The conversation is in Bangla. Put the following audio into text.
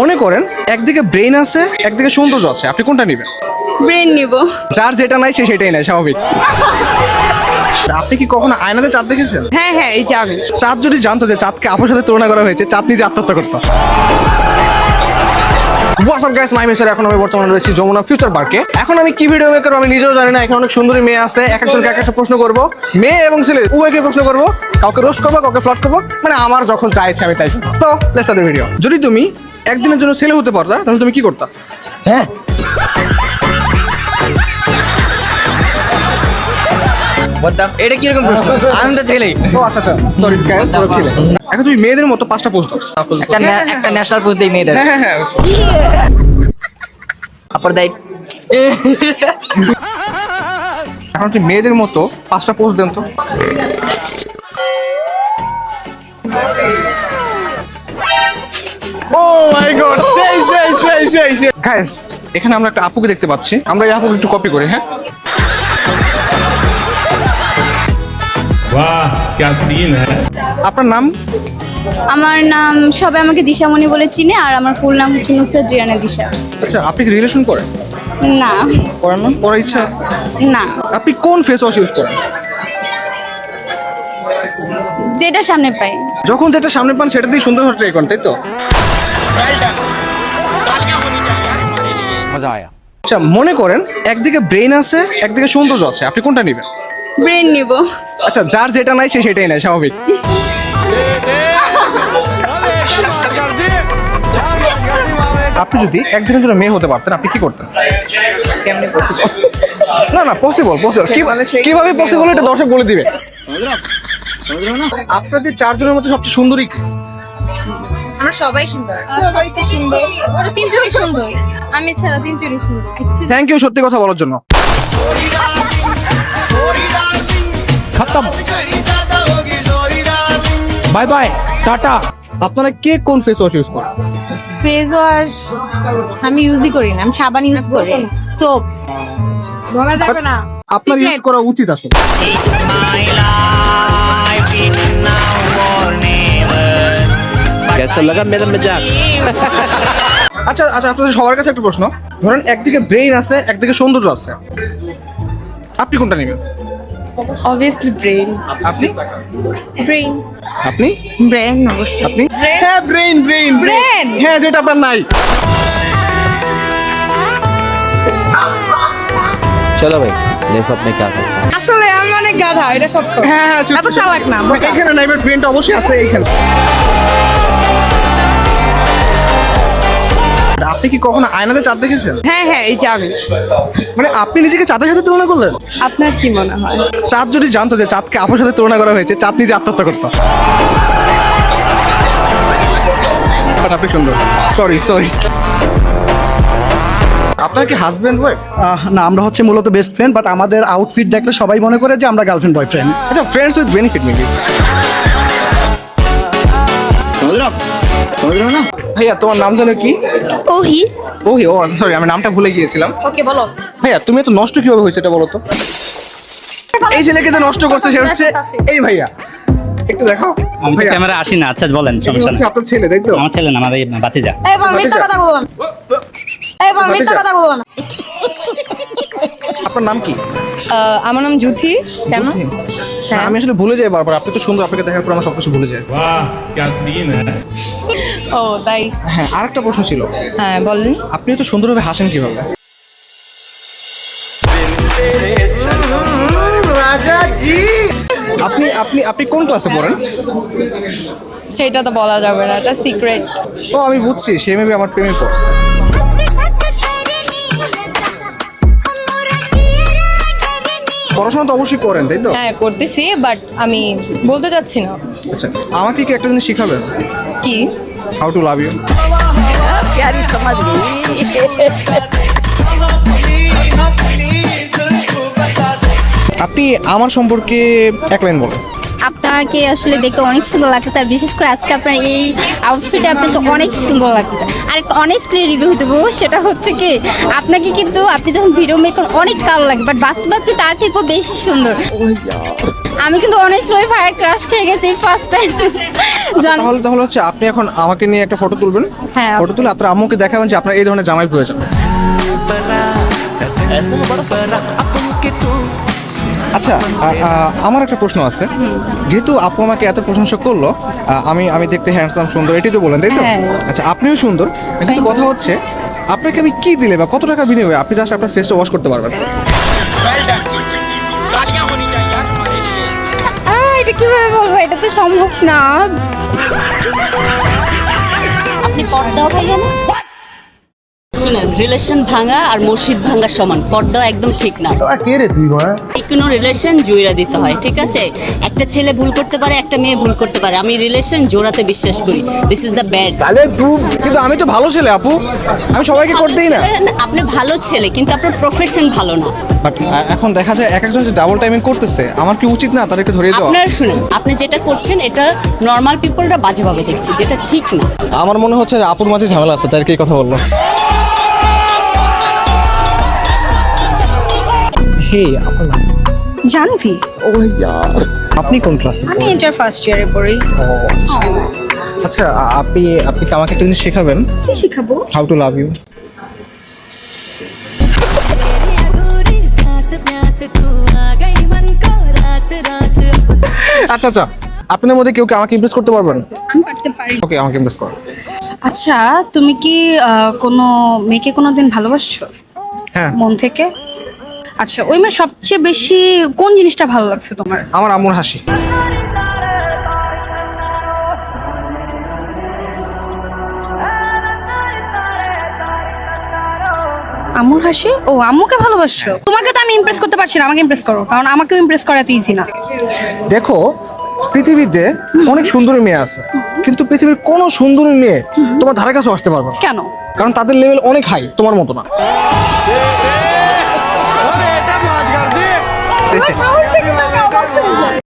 মনে করেন একদিকে ব্রেন আছে একদিকে সৌন্দর্য আছে, আপনি কোনটা নেবেন? ব্রেন নিব। যার যেটা নাই সে সেটাই নাই, স্বাভাবিক। আপনি কি কখনো আয়নাতে চাঁদ দেখেছেন? হ্যাঁ হ্যাঁ, এই যে আমি। চাঁদ যদি জানতো যে চাঁদকে আপুর সাথে তুলনা করা হয়েছে, চাঁদ নিজে আত্মহত্যা করতো। What's up guys, my name is এখন আমি বর্তমানে রয়েছি যমুনা ফিউচার পার্কে। এখন আমি কি ভিডিও মেক করবো আমি নিজেও জানি না। এখানে অনেক সুন্দরী মেয়ে আছে, এক একজনকে এক একটা প্রশ্ন করবো, মেয়ে এবং ছেলে উভয়কে প্রশ্ন করবো, কাউকে রোস্ট করবো কাউকে ফ্লট করবো, মানে আমার যখন যা ইচ্ছে আমি তাই। So let's start the video. যদি তুমি একদিনের জন্য ছেলে হতে পারতা তাহলে তুমি কি করতা? হ্যাঁ, এটা কিরকম প্রশ্ন? আমি তো ছেলেই। ও আচ্ছা আচ্ছা, সরি গাইস, তোমরা ছেলে। এখন তুমি মেয়েদের মতো 5টা পোস্ট দাও। একটা ন্যাশনাল পোস্ট দেই মেয়েদের। হ্যাঁ হ্যাঁ অবশ্যই। আপর দাই। এখন আপনি মেয়েদের মতো 5টা পোস্ট দেন তো। ও মাই গড, সেই গাইস, এখানে আমরা একটা আপুকে দেখতে পাচ্ছি, আমরা এই আপুকে একটু কপি করি। হ্যাঁ, वाह क्या सीन है। আপনার নাম? আমার নাম সবাই আমাকে দিশামণি বলে চিনে, আর আমার ফুল নাম হচ্ছে নুসরাত জিয়ানা দিশা। আচ্ছা, আপনি কি রিলেশন করেন? না করেন না? করার ইচ্ছা আছে? না, আপনি কোন ফেস ওয়াশ ইউজ করেন? যেটা সামনে পাই। যখন যেটা সামনে পান সেটা দিয়ে সুন্দর হতে ট্রাই করেন, তাই তো? মজা আয়া। আচ্ছা, মনে করেন একদিকে ব্রেন আছে একদিকে সৌন্দর্য আছে, আপনি কোনটা নেবেন? ব্রেন নিব। আচ্ছা, যার যেটা নাই সে সেটাই নাই, স্বাভাবিক। আপনি যদি একদিনের জন্য মেয়ে হতে পারতেন আপনি কি করতেন? কেমনে পসিবল? না না, পসিবল কিভাবে পসিবল এটা দর্শক বলে দিবে। আপনাদের 4 জনের মধ্যে সবচেয়ে সুন্দরী কে? আমরা সবাই সুন্দর। ওরা তিনজনই সুন্দর, আমি ছাড়া তিনজনই সুন্দর। থ্যাংক ইউ সত্যি কথা বলার জন্য। खत्म बाय बाय टाटा। আপনারা কে কোন ফেস ওয়াশ ইউজ করেন? ফেস ওয়াশ আমি ইউজই করি না, আমি সাবান ইউজ করি, সোপ ধরা যাবে না। আপনার ইউজ করা উচিত আসলে। कैसा लगा मेरा मजाक? আচ্ছা আচ্ছা, আপনাদের সবার কাছে একটা প্রশ্ন। ধরেন একদিকে ব্রেইন আছে একদিকে সৌন্দর্য আছে, আপনি কোনটা নেবেন? Obviously brain. আপনি ব্রেন আপনি ব্রেন অবশ্যই। আপনি হ্যাঁ, ব্রেইন ব্রেইন Brain! হ্যাঁ, যেটা আপনার নাই। चलो भाई देखो अब मैं क्या करता हूँ। আসলে আমি অনেক গাধা, এটা সত্য। হ্যাঁ হ্যাঁ, এত চালাক না, বোকা। এখানে নাই, বাট ব্রেইনটা অবশ্যই আছে এইখানে। আপনি কি কখনো আয়নাতে চাঁদ দেখেছেন? হ্যাঁ হ্যাঁ, এই যে আমি। মানে আপনি নিজেকে চাঁদের সাথে তুলনা করলেন? আপনার কি মনে হয়? চাঁদ যদি জানতো যে চাঁদকে আপুর সাথে তুলনা করা হয়েছে, চাঁদ নিজে আত্মহত্যা করতো। বাট আপনি সুন্দর। সরি। আপনার কি হাজবেন্ড ওয়াইফ? না, আমরা হচ্ছে মূলত বেস্ট ফ্রেন্ড, বাট আমাদের আউটফিট দেখলে সবাই মনে করে যে আমরা গার্লফ্রেন্ড বয়ফ্রেন্ড। আচ্ছা, ফ্রেন্ডস উইথ বেনিফিট মেবি। समझ रहे हो ना? ভাইয়া তোমার নাম জানো কি? ওহি। ওহি, ও সরি, আমি নামটা ভুলে গিয়েছিলাম। ওকে বলো। ভাইয়া তুমি এত নষ্ট কিভাবে হয়েছে এটা বলো তো। এই ছেলেকে তো নষ্ট করছে সে হচ্ছে এই ভাইয়া, একটু দেখাও। আমি তো ভাইয়া, ক্যামেরা আসি না। আচ্ছা বলেন, এটা সমস্যা হচ্ছে নেই। আপনার ছেলে, তাই তো? আমার ছেলে না, আমার এই বাতিজা। এই বাবা, মিথ্যা কথা বলবো না। এই বাবা, মিথ্যা কথা বলবো না। আপনার নাম কি? আমার নাম জুথি। কেন? না, আমি আসলে ভুলে যাই বারবার। আপনি তো সুন্দর, আপনাকে দেখার পর আমার সবকিছু ভুলে যায়। वाह क्या सीन है। ও তাই? হ্যাঁ, আরেকটা প্রশ্ন ছিল। হ্যাঁ বলেন। আপনি তো সুন্দরভাবে হাসেন কিভাবে? আপনি আপনি আপনি কোন ক্লাসে পড়েন? সেটা তো বলা যাবে না, এটা সিক্রেট। ও আমি বুঝছি, সে মেবি আমার প্রেমে পড়ে। পড়াশোনা তো অবশ্যই করেন, তাই তো? হ্যাঁ করতেছি, বাট আমি বলতে চাচ্ছি না। আচ্ছা, আমাকে কি একটা জিনিস শিখাবেন? কি? How to love you. আপনি আমার সম্পর্কে এক লাইন বলেন। আপনাকে আসলে দেখতে অনেক সুন্দর লাগতেছে, আর বিশেষ করে আজকে আপনার এই আউটফিটে আপনাকে অনেক সুন্দর লাগতেছে। আর একটা অনেস্টলি রিভিউ দেবো, সেটা হচ্ছে কি আপনাকে কিন্তু আপনি যখন ভিডিও মেক করেন অনেক কালো লাগে, বাট বাস্তবে আপনি তার থেকেও বেশি সুন্দর। আমি কিন্তু অনেস্টলি ফায়ার ক্রাশ খেয়ে গেছি ফার্স্ট টাইম। তাহলে হচ্ছে আপনি এখন আমাকে নিয়ে একটা ফটো তুলবেন। হ্যাঁ। ফটো তুলে আপনার আম্মুকে দেখাবেন যে আপনার এই ধরনের জামাই প্রয়োজন। আচ্ছা, আমার একটা প্রশ্ন আছে। যেহেতু আপু আমাকে এত প্রশংসা করলো, আমি দেখতে হ্যান্ডসাম, সুন্দর, এটাই তো বলেন, তাই তো? হ্যাঁ। আচ্ছা, আপনিও সুন্দর, কিন্তু কথা হচ্ছে আপনাকে আমি কি দিলে বা কত টাকা বিনিময়ে আপনি জাস্ট আপনার ফেসটা ওয়াশ করতে পারবেন? এটা কিভাবে বলবো, এটা তো সম্ভব না। আপনি পর্দাও ভাঙেন? শুনেন, রিলেশন ভাঙা আর মসজিদ ভাঙা সমান। পর্দা একদম ঠিক না। এই কোনো রিলেশন জোড়া দিতে হয়, ঠিক আছে? একটা ছেলে ভুল করতে পারে, একটা মেয়ে ভুল করতে পারে। আমি রিলেশন জোড়াতে বিশ্বাস করি। This is the bad. কিন্তু আমি তো ভালো ছেলে আপু, আমি সবাইকে করতেই না। আপনি ভালো ছেলে, কিন্তু আপনার প্রফেশন ভালো না। বাট এখন দেখা যায় এক একজন যে ডাবল টাইমিং করতেছে, আমার কি উচিত না তাদেরকে ধরিয়ে দেওয়া? আপনার শুনেন, আপনি যেটা করছেন এটা নর্মাল পিপলরা বাজেভাবে দেখছে, যেটা ঠিক না। আমার মনে হচ্ছে যে আপুর মাঝে ঝামেলা আছে, তাদেরকে এই কথা বললো। জানভি, আপনি কোন ক্লাসে? আমি ইন্টার ফার্স্ট ইয়ারে পড়ি। আচ্ছা, আপনি কি আমাকে একটা জিনিস শেখাবেন? কি শিখাবো? How to love you. আচ্ছা, আপনাদের মধ্যে কেউ কি আমাকে ইমপ্রেস করতে পারবেন? আমি পারতে পারি। ওকে, আমাকে ইমপ্রেস করুন। আচ্ছা, তুমি কি কোনো মেয়েকে কোনোদিন ভালোবাসছো হ্যাঁ, মন থেকে? আচ্ছা, ওই মেয়ের সবচেয়ে বেশি কোন জিনিসটা ভালো লাগছে তোমার? আমার আম্মুর হাসি। আম্মুর হাসি? ও, আম্মুকে ভালোবাসছো? তোমাকে তো আমি ইমপ্রেস করতে পারছি না, আমাকে ইমপ্রেস করো, কারণ আমাকেও ইমপ্রেস করা তো ইজি না। দেখো, পৃথিবীতে অনেক সুন্দরী মেয়ে আছে, কিন্তু পৃথিবীর কোনো সুন্দরী মেয়ে তোমার ধারে কাছে আসতে পারবে না। কেন? কারণ তাদের লেভেল অনেক হাই, তোমার মতো না।